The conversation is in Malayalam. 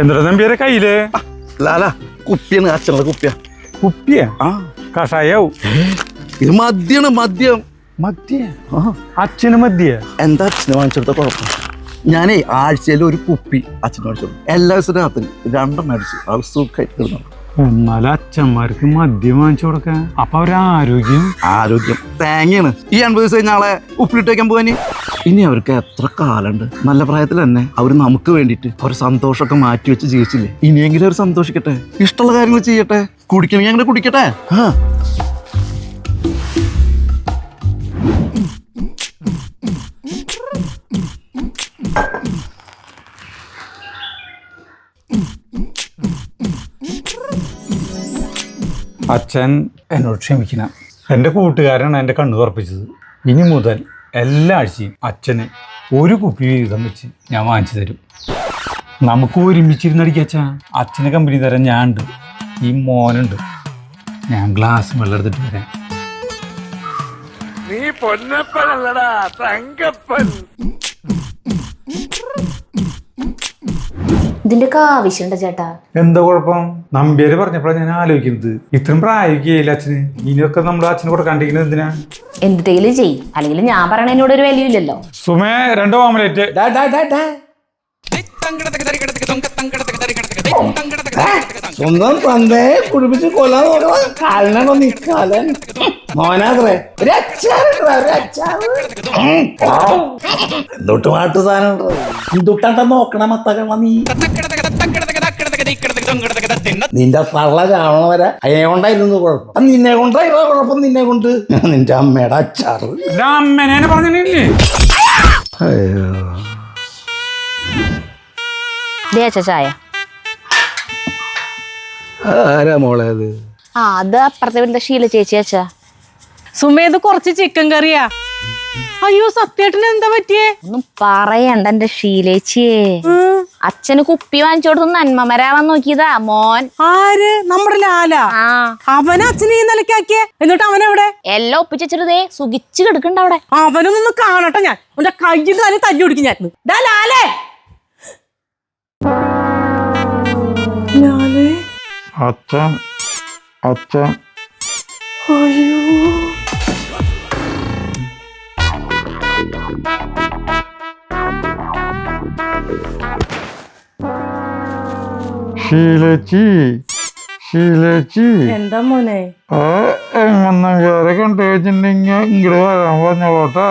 എന്താ നമ്പിയാരെ കയ്യില് ലാല കുപ്പിയാണ് അച്ഛനുള്ള കുപ്പിയാ. കുപ്പിയാ? ആ കഷായാവും. ഇത് മദ്യാണ്, മദ്യം. മദ്യ? അച്ഛന് മദ്യ? എന്താ അച്ഛന് വാങ്ങിച്ചെടുത്ത കുഴപ്പം? ഞാനേ ആഴ്ചയിൽ ഒരു കുപ്പി അച്ഛന് വാങ്ങിച്ചു. എല്ലാ ദിവസവും രാത്രി 2 മേടിച്ചു ആൾ സുഖമായിട്ട് കിടന്നു. എന്നാലും അച്ഛന്മാർക്ക് മദ്യം വാങ്ങിച്ചു കൊടുക്കാൻ അപ്പൊ അവരുടെ ആരോഗ്യം തേങ്ങയാണ്. ഈ 80 ദിവസം കഴിഞ്ഞ ആളെ ഉപ്പിലിട്ട് വയ്ക്കാൻ പോകാന്. ഇനി അവർക്ക് എത്ര കാലുണ്ട്? നല്ല പ്രായത്തിൽ തന്നെ അവർ നമുക്ക് വേണ്ടിയിട്ട് ഒരു സന്തോഷമൊക്കെ മാറ്റി വെച്ച് ജീവിച്ചില്ലേ? ഇനിയെങ്കിലും അവർ സന്തോഷിക്കട്ടെ, ഇഷ്ടമുള്ള കാര്യങ്ങൾ ചെയ്യട്ടെ. കുടിക്കണമെങ്കിൽ അങ്ങനെ കുടിക്കട്ടെ. അച്ഛൻ എന്നോട് ക്ഷമിക്കണം. എൻ്റെ കൂട്ടുകാരനാണ് എൻ്റെ കണ്ണു തുറപ്പിച്ചത്. ഇനി മുതൽ എല്ലാ ആഴ്ചയും അച്ഛന് ഒരു കുപ്പി വീതം വെച്ച് ഞാൻ വാങ്ങിച്ചു തരും. നമുക്ക് ഒരുമിച്ചിരുന്നടിക്കുക അച്ഛാ. അച്ഛന് കമ്പനി തരാൻ ഞാൻ ഉണ്ട്, ഈ മോനുണ്ട്. ഞാൻ ഗ്ലാസ് വെള്ളം എടുത്തിട്ട് വരാം. നീ പൊന്നപ്പനല്ലടാ, തങ്കപ്പൻ. ഇതിന്റെ ആവശ്യമുണ്ടോ ചേട്ടാ? എന്താ കുഴപ്പം? നമ്പ്യാര് പറഞ്ഞപ്പോഴാണ് ഞാൻ ആലോചിക്കുന്നത്. ഇത്രയും പ്രായോഗികയില്ല അച്ഛന്. ഇനിയൊക്കെ നമ്മൾ അച്ഛന് കൊടുക്കാണ്ടിരിക്കുന്നത് എന്തിനാ? എന്തിട്ടെങ്കിലും ചെയ്, അല്ലെങ്കിൽ ഞാൻ പറയണ എന്നോട് ഒരു വാല്യൂ ഇല്ലല്ലോ. സുമേ 2 ഓംലെറ്റ്. സ്വന്തം തന്തയെ കുടിപ്പിച്ച് കൊല്ലാൻ നോക്കണം. കാലനാണോ നിക്കാലൻ മോനാത്രേ. എന്തൊട്ട് പാട്ട് സാധനം എന്തൊട്ടാ നോക്കണ മത്തക്കണ നീ. നിന്റെ തള്ള ചാവണ വരെ അതിനെ കൊണ്ടായിരുന്നു കുഴപ്പം. നിന്നെ കൊണ്ടായിരുന്നു കുഴപ്പം. നിന്നെ കൊണ്ട് നിന്റെ അമ്മയുടെ അച്ചാറ്. അമ്മേനെ പറഞ്ഞില്ലേ? ചായ. ആരാ മോളെ അത്? അത് അപ്പുറത്തെ വീട്ടിലെ ശീല ചേച്ചി. അച്ഛാ സുമേത് കുറച്ച് ചിക്കൻ കറിയാ. അയ്യോ സത്യേട്ടന് എന്താ പറ്റിയേ? ഒന്നും പറയണ്ട എന്റെ ശീലേച്ചിയെ. അച്ഛന് കുപ്പി വാങ്ങിച്ചു കൊടുത്ത് നന്മമരാവാൻ നോക്കിയതാ മോൻ. ആര്? നമ്മുടെ ലാല. അവന് അച്ഛനെ ഈ നിലക്കാക്കിയേ. എന്നിട്ട് അവനെവിടെ? എല്ലാം ഒപ്പിച്ചെടുത്തേ സുഖിച്ച് കിടക്കണ്ട അവിടെ. അവനൊന്ന് കാണട്ടെ ഞാൻ. അവന്റെ കയ്യിൽ തന്നെ തല്ലി പിടിക്കും ഞാൻ. ലാലേ ലാലേ. അച്ഛൻ അച്ഛൻ അയ്യോ ശീലേച്ചി എന്താ മോനെ? എങ്ങനെ കണ്ടു വെച്ചിട്ടുണ്ടെങ്കിൽ ഇങ്ങോട്ട് വരാൻ പറഞ്ഞോളൂട്ടാ.